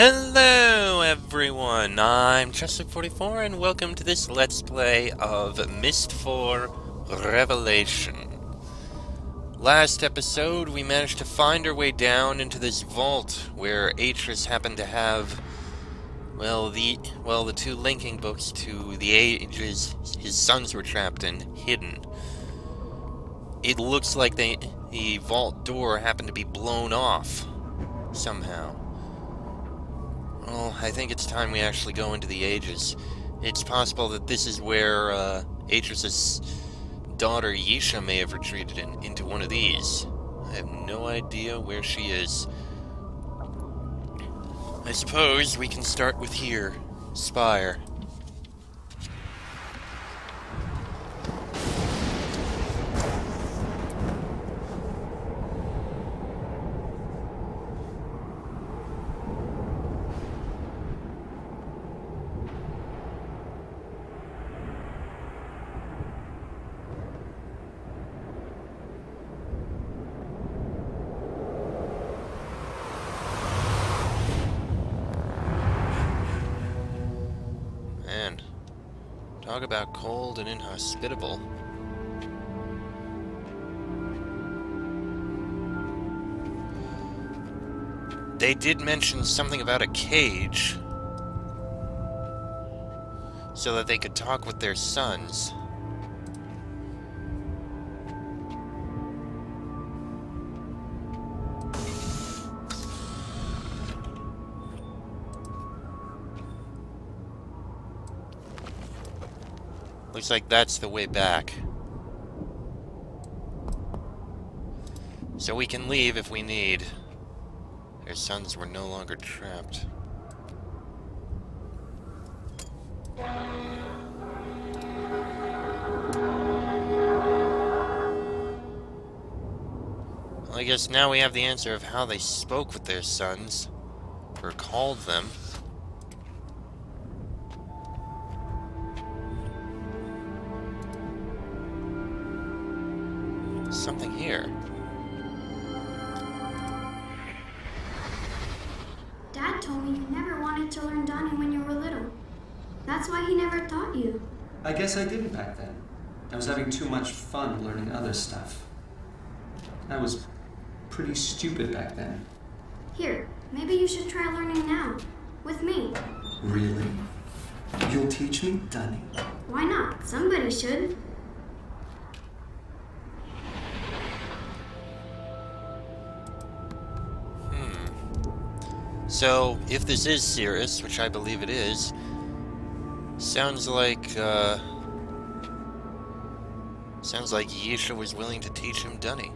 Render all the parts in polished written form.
Hello everyone, I'm Chester44 and welcome to this Let's Play of Myst 4 Revelation. Last episode we managed to find our way down into this vault where Atris happened to have, the two linking books to the ages his sons were trapped in, hidden. It looks like the vault door happened to be blown off, somehow. Well, I think it's time we actually go into the ages. It's possible that this is where Atris' daughter Yisha may have retreated into one of these. I have no idea where she is. I suppose we can start with here, Spire. Man, talk about cold and inhospitable. They did mention something about a cage, so that they could talk with their sons. Looks like that's the way back. So we can leave if we need. Their sons were no longer trapped. Well, I guess now we have the answer of how they spoke with their sons, or called them. Something here. Dad told me you never wanted to learn Donnie when you were little. That's why he never taught you. I guess I didn't back then. I was having too much fun learning other stuff. I was pretty stupid back then. Here, maybe you should try learning now. With me. Really? You'll teach me, Donnie? Why not? Somebody should. So, if this is Cirrus, which I believe it is, sounds like Yisha was willing to teach him Dunny.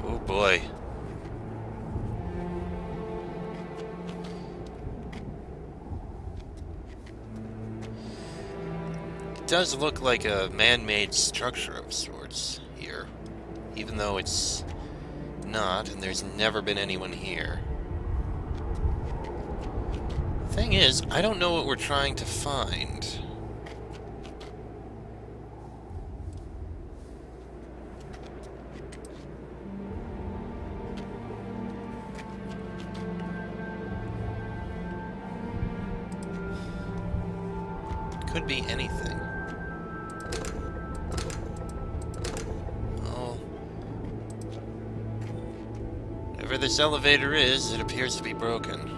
Oh boy. It does look like a man-made structure of sorts here, even though it's not, and there's never been anyone here. The thing is, I don't know what we're trying to find. Could be anything. Whatever this elevator is, it appears to be broken.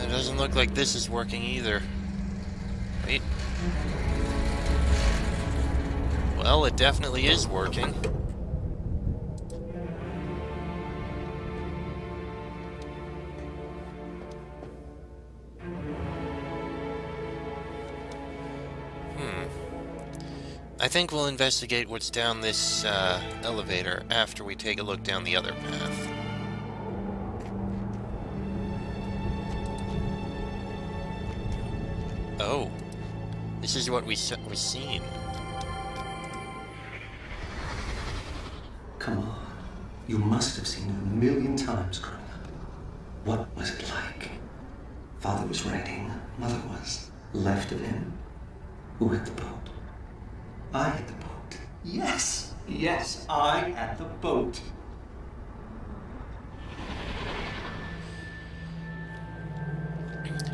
Doesn't look like this is working either. Wait. Well, it definitely is working. I think we'll investigate what's down this elevator after we take a look down the other path. Oh, this is what we was seen. Come on. You must have seen it a million times growing up. What was it like? Father was writing. Mother was. Left of him. Who had the boat? I had the boat. Yes. Yes, I had the boat.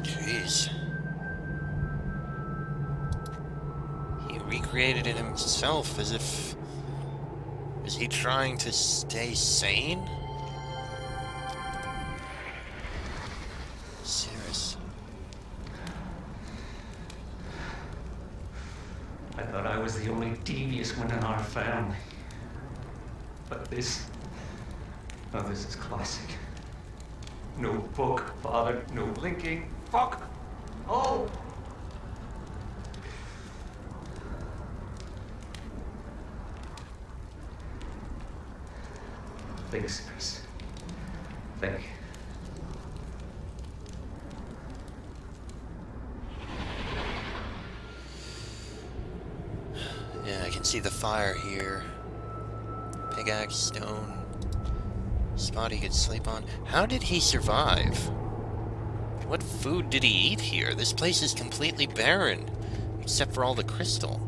Jeez. He recreated it himself as if... Is he trying to stay sane? Serious. I thought I was the only devious one in our family. But this... Oh, this is classic. No book, father, no blinking. Fuck! Oh! Thanks, Myst. Thank you. Yeah, I can see the fire here. Pickaxe, stone. Spot he could sleep on. How did he survive? What food did he eat here? This place is completely barren, except for all the crystal.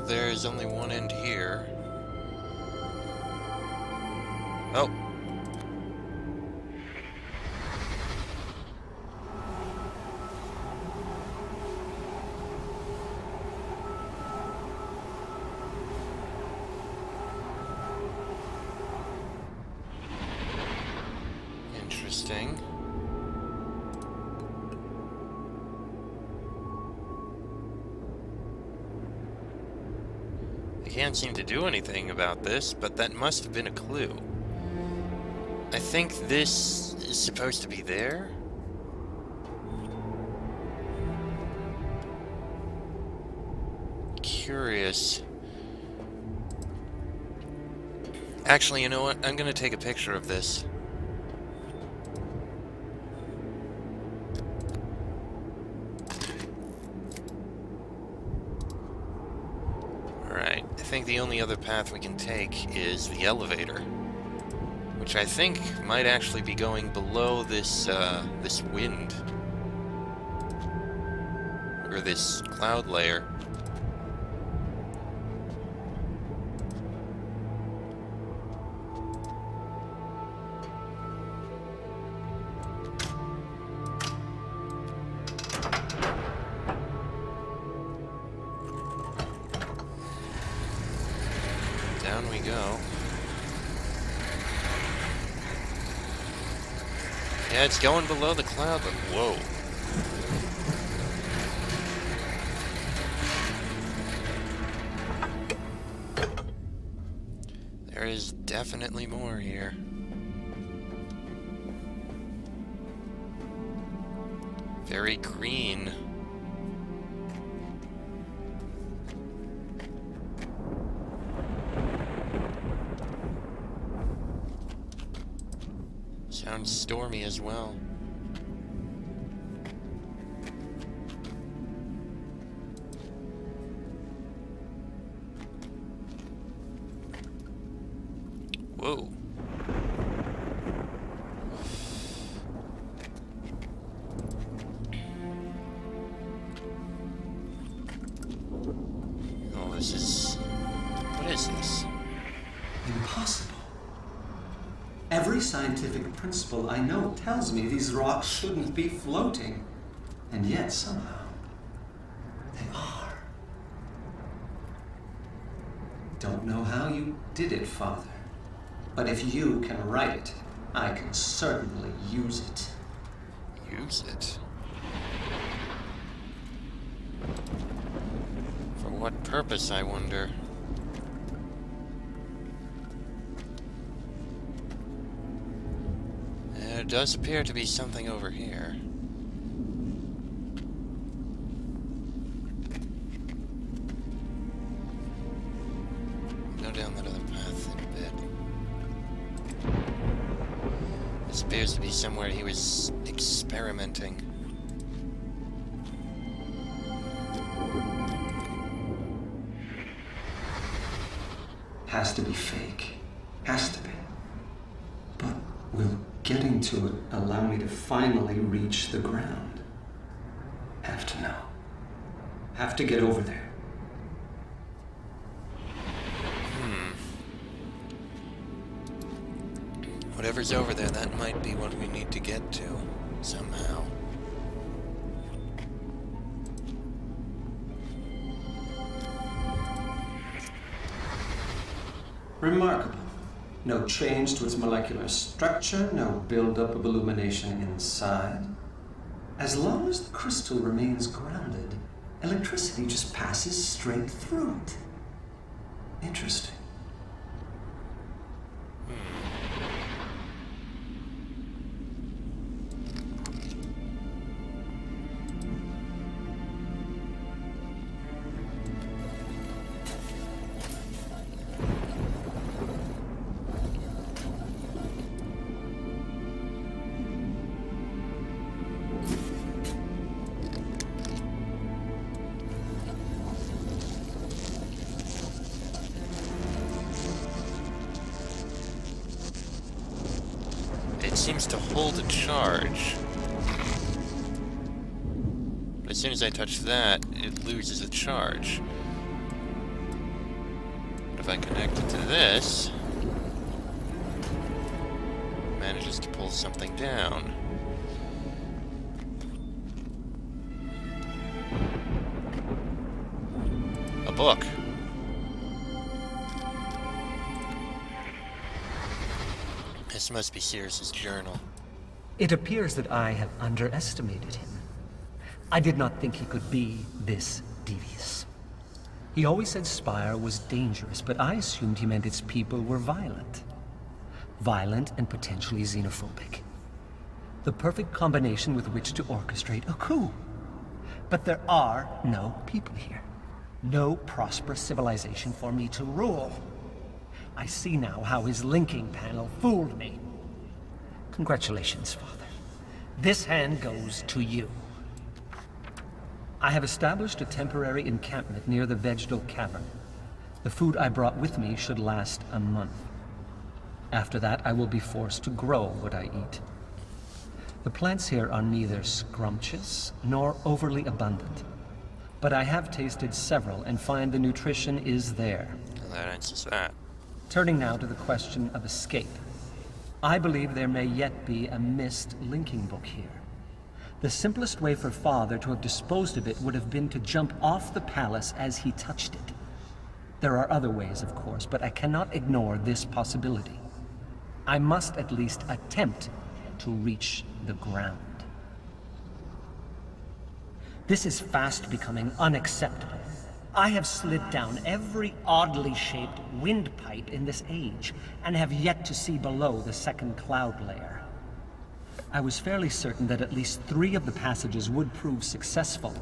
There's only one end here. Oh. Interesting. Can't seem to do anything about this, but that must have been a clue. I think this is supposed to be there. Curious. Actually, you know what? I'm gonna take a picture of this. I think the only other path we can take is the elevator, which I think might actually be going below this this wind or this cloud layer. Down we go. Yeah, it's going below the cloud, but whoa. There is definitely more here. Very green. Sounds stormy as well. Whoa. Oh, this is... What is this? Impossible. Every scientific principle I know tells me these rocks shouldn't be floating. And yet, somehow, they are. Don't know how you did it, Father. But if you can write it, I can certainly use it. Use it? For what purpose, I wonder? There does appear to be something over here. Go down that other path in a bit. This appears to be somewhere he was experimenting. Has to be fake. Has to be. But will getting to it allow me to finally reach the ground? Have to know. Have to get over there. Whatever's over there, that might be what we need to get to, somehow. Remarkable. No change to its molecular structure, no buildup of illumination inside. As long as the crystal remains grounded, electricity just passes straight through it. Interesting. It seems to hold a charge. But as soon as I touch that, it loses a charge. But if I connect it to this, it manages to pull something down. A book. This must be Sirius's journal. It appears that I have underestimated him. I did not think he could be this devious. He always said Spire was dangerous, but I assumed he meant its people were violent. Violent and potentially xenophobic. The perfect combination with which to orchestrate a coup. But there are no people here. No prosperous civilization for me to rule. I see now how his linking panel fooled me. Congratulations, Father. This hand goes to you. I have established a temporary encampment near the vegetal cavern. The food I brought with me should last a month. After that, I will be forced to grow what I eat. The plants here are neither scrumptious nor overly abundant. But I have tasted several and find the nutrition is there. Well, that answers that. Turning now to the question of escape. I believe there may yet be a Myst linking book here. The simplest way for Father to have disposed of it would have been to jump off the palace as he touched it. There are other ways, of course, but I cannot ignore this possibility. I must at least attempt to reach the ground. This is fast becoming unacceptable. I have slid down every oddly shaped windpipe in this age, and have yet to see below the second cloud layer. I was fairly certain that at least 3 of the passages would prove successful.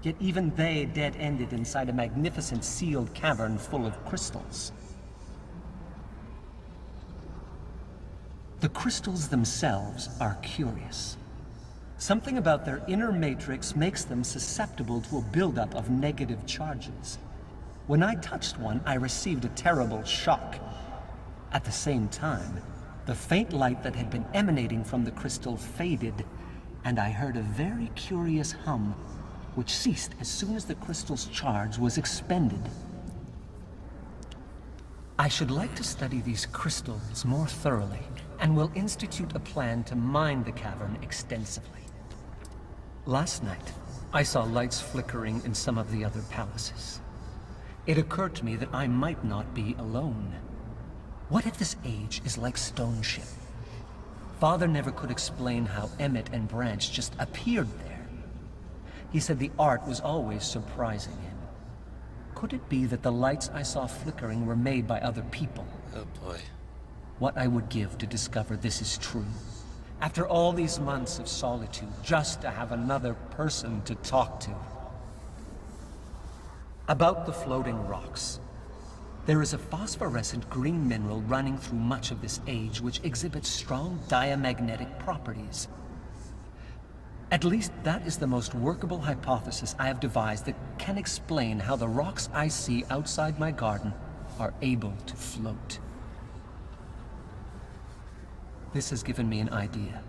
Yet even they dead-ended inside a magnificent sealed cavern full of crystals. The crystals themselves are curious. Something about their inner matrix makes them susceptible to a buildup of negative charges. When I touched one, I received a terrible shock. At the same time, the faint light that had been emanating from the crystal faded, and I heard a very curious hum, which ceased as soon as the crystal's charge was expended. I should like to study these crystals more thoroughly, and will institute a plan to mine the cavern extensively. Last night, I saw lights flickering in some of the other palaces. It occurred to me that I might not be alone. What if this age is like Stone Ship, Father never could explain how Emmett and Branch just appeared there. He said the art was always surprising him. Could it be that the lights I saw flickering were made by other people? Oh boy. What I would give to discover this is true. After all these months of solitude, just to have another person to talk to. About the floating rocks. There is a phosphorescent green mineral running through much of this age which exhibits strong diamagnetic properties. At least that is the most workable hypothesis I have devised that can explain how the rocks I see outside my garden are able to float. This has given me an idea.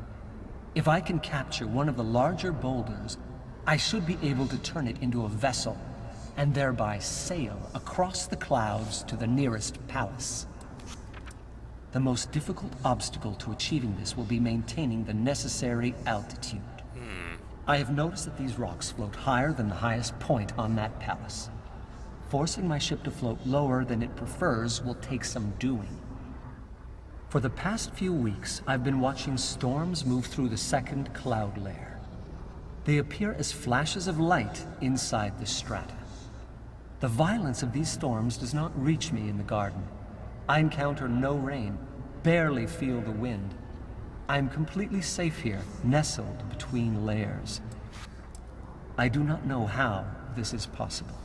If I can capture one of the larger boulders, I should be able to turn it into a vessel and thereby sail across the clouds to the nearest palace. The most difficult obstacle to achieving this will be maintaining the necessary altitude. I have noticed that these rocks float higher than the highest point on that palace. Forcing my ship to float lower than it prefers will take some doing. For the past few weeks, I've been watching storms move through the second cloud layer. They appear as flashes of light inside the strata. The violence of these storms does not reach me in the garden. I encounter no rain, barely feel the wind. I am completely safe here, nestled between layers. I do not know how this is possible.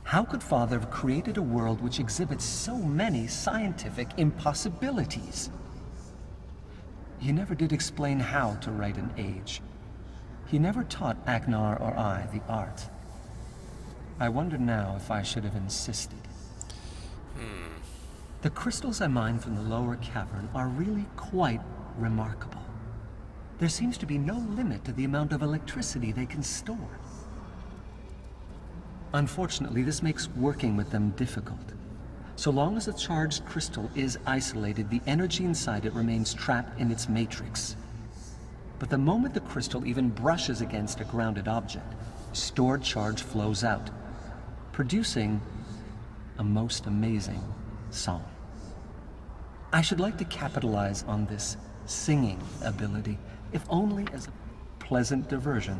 How could Father have created a world which exhibits so many scientific impossibilities? He never did explain how to write an age. He never taught Agnar or I the art. I wonder now if I should have insisted. The crystals I mined from the lower cavern are really quite remarkable. There seems to be no limit to the amount of electricity they can store. Unfortunately, this makes working with them difficult. So long as a charged crystal is isolated, the energy inside it remains trapped in its matrix. But the moment the crystal even brushes against a grounded object, stored charge flows out, producing a most amazing song. I should like to capitalize on this singing ability, if only as a pleasant diversion.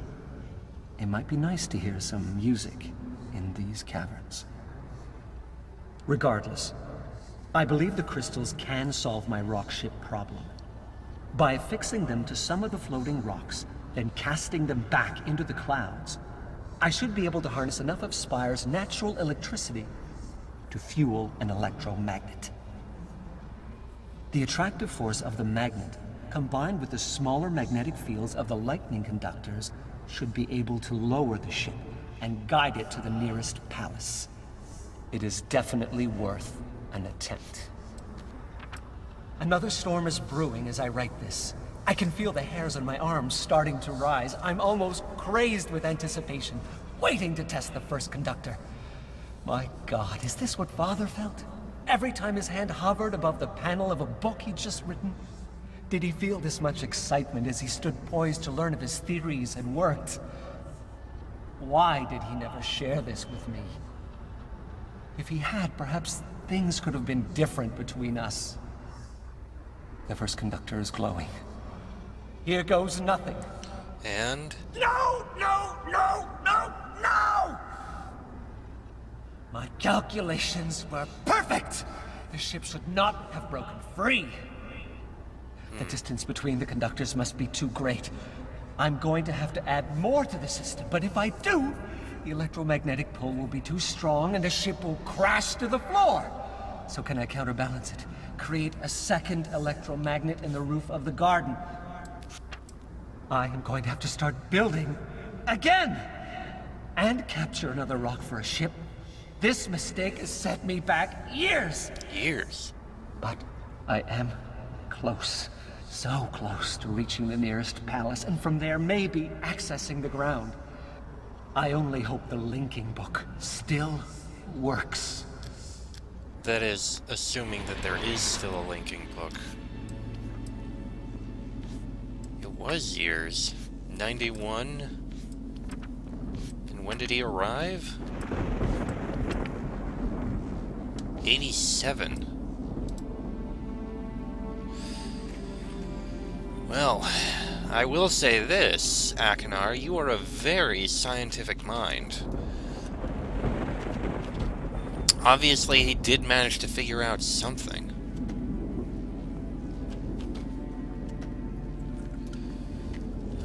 It might be nice to hear some music in these caverns. Regardless, I believe the crystals can solve my rock ship problem. By affixing them to some of the floating rocks, then casting them back into the clouds, I should be able to harness enough of Spire's natural electricity to fuel an electromagnet. The attractive force of the magnet, combined with the smaller magnetic fields of the lightning conductors, should be able to lower the ship and guide it to the nearest palace. It is definitely worth an attempt. Another storm is brewing as I write this. I can feel the hairs on my arms starting to rise. I'm almost crazed with anticipation, waiting to test the first conductor. My God, is this what Father felt? Every time his hand hovered above the panel of a book he'd just written? Did he feel this much excitement as he stood poised to learn if his theories had worked? Why did he never share this with me? If he had, perhaps things could have been different between us. The first conductor is glowing. Here goes nothing. And? No! No! No! No! No! My calculations were perfect! The ship should not have broken free. The distance between the conductors must be too great. I'm going to have to add more to the system, but if I do, the electromagnetic pull will be too strong and the ship will crash to the floor. So can I counterbalance it? Create a second electromagnet in the roof of the garden. I am going to have to start building again! And capture another rock for a ship. This mistake has set me back years! Years? But I am close. So close to reaching the nearest palace, and from there maybe accessing the ground. I only hope the linking book still works. That is assuming that there is still a linking book. It was years. 91? And when did he arrive? 87. Well, I will say this, Akinar, you are a very scientific mind. Obviously, he did manage to figure out something.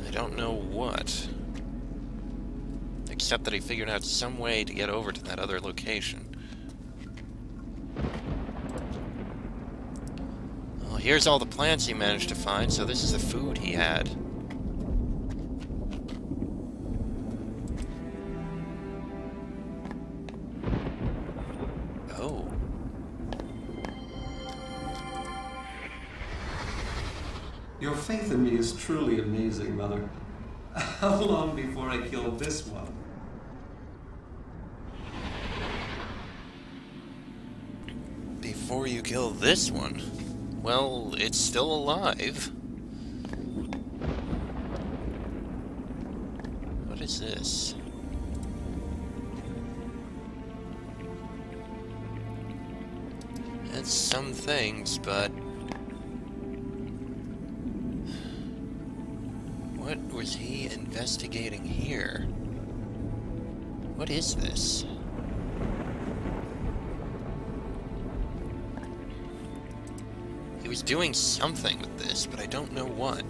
I don't know what. Except that he figured out some way to get over to that other location. Well, here's all the plants he managed to find, so this is the food he had. Oh. Your faith in me is truly amazing, Mother. How long before I kill this one? Before you kill this one? Well, it's still alive. What is this? It's some things, but... what was he investigating here? What is this? He was doing something with this, but I don't know what.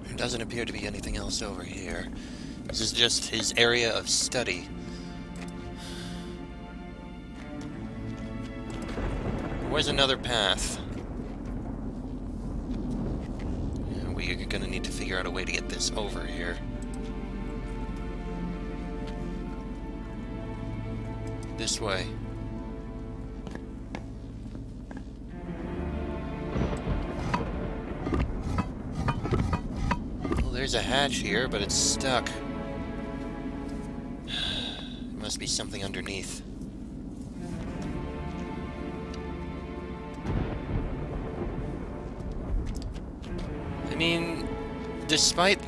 There doesn't appear to be anything else over here. This is just his area of study. Where's another path? Yeah, we're gonna need to figure out a way to get this over here. This way. Well, there's a hatch here, but it's stuck. There must be something underneath. I mean, despite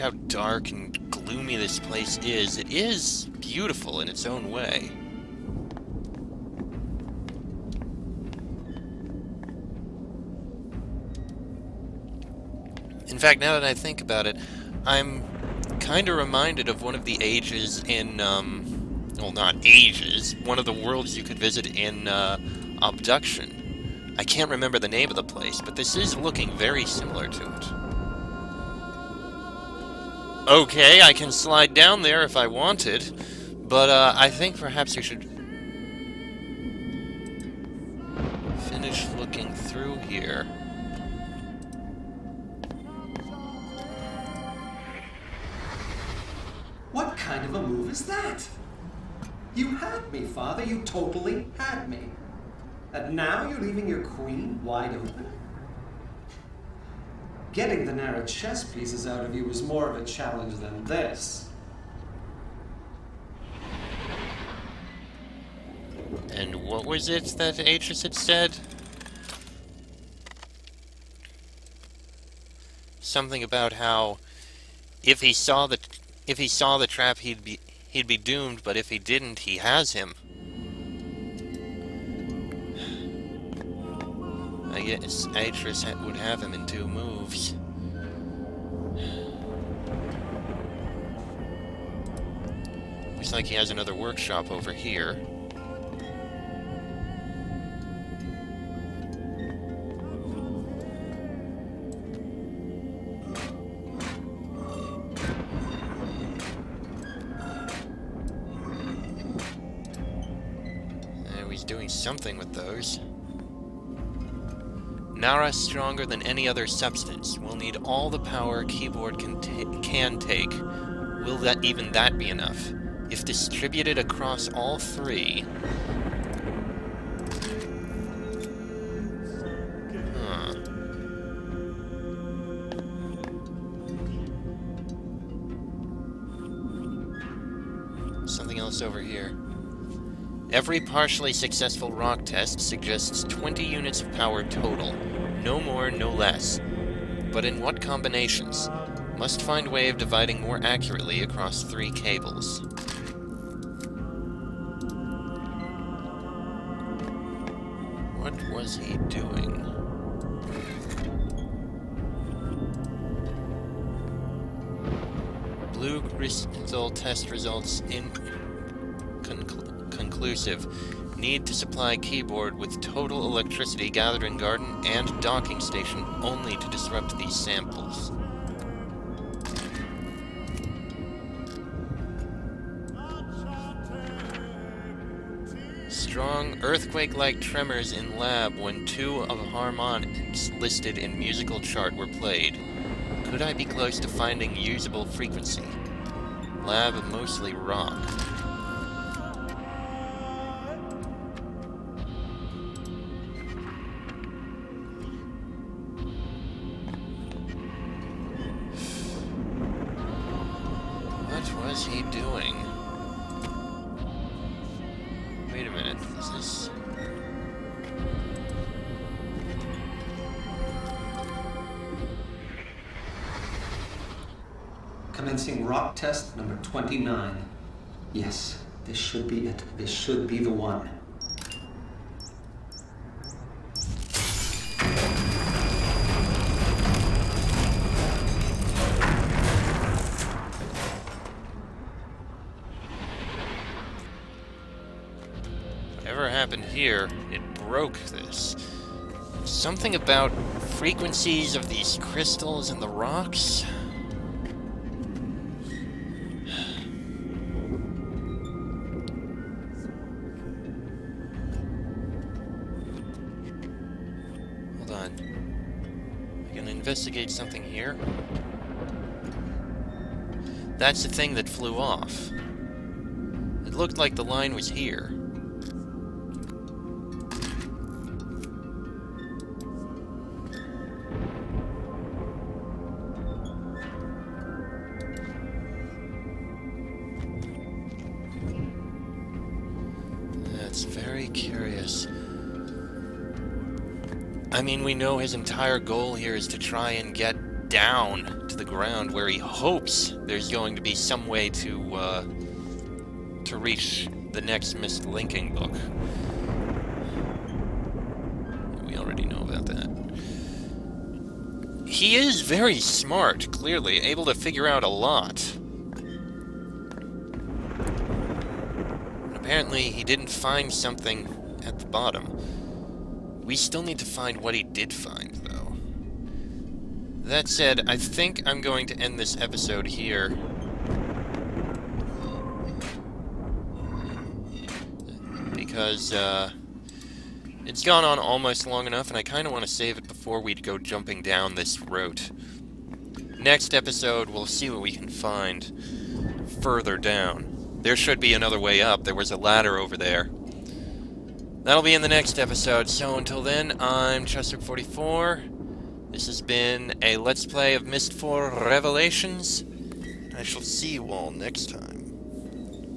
how dark and gloomy this place is, it is beautiful in its own way. In fact, now that I think about it, I'm kind of reminded of one of the ages in, well, not ages, one of the worlds you could visit in, Abduction. I can't remember the name of the place, but this is looking very similar to it. Okay, I can slide down there if I wanted, but I think perhaps we should finish looking through here. What kind of a move is that? You had me, Father. You totally had me. And now you're leaving your queen wide open? Getting the narrow chess pieces out of you was more of a challenge than this. And what was it that Atris had said? Something about how if he saw the trap he'd be doomed, but if he didn't, he has him. I guess Atris would have him in 2 moves. Looks like he has another workshop over here. He's doing something with those. Nara stronger than any other substance. We'll need all the power keyboard can take. Will that even that be enough? If distributed across all 3... Huh. Something else over here. Every partially successful rock test suggests 20 units of power total. No more, no less. But in what combinations? Must find way of dividing more accurately across 3 cables. was he doing? Blue crystal test results inconclusive. Need to supply keyboard with total electricity gathered in garden and docking station only to disrupt these samples. Strong earthquake-like tremors in lab when 2 of harmonics listed in musical chart were played. Could I be close to finding usable frequency? Lab mostly rock. What was he doing? Wait a minute, is this... Commencing rock test number 29. Yes, this should be it. This should be the one. Whatever happened here, it broke this. Something about frequencies of these crystals and the rocks? Hold on. I can investigate something here. That's the thing that flew off. It looked like the line was here. That's very curious. I mean, we know his entire goal here is to try and get down to the ground where he hopes there's going to be some way to reach the next Myst linking book. We already know about that. He is very smart, clearly, able to figure out a lot. Apparently, he didn't find something at the bottom. We still need to find what he did find, though. That said, I think I'm going to end this episode here. Because, it's gone on almost long enough, and I kind of want to save it before we go jumping down this route. Next episode, we'll see what we can find further down. There should be another way up. There was a ladder over there. That'll be in the next episode, so until then, I'm Chester44. This has been a Let's Play of Myst 4 Revelations. I shall see you all next time.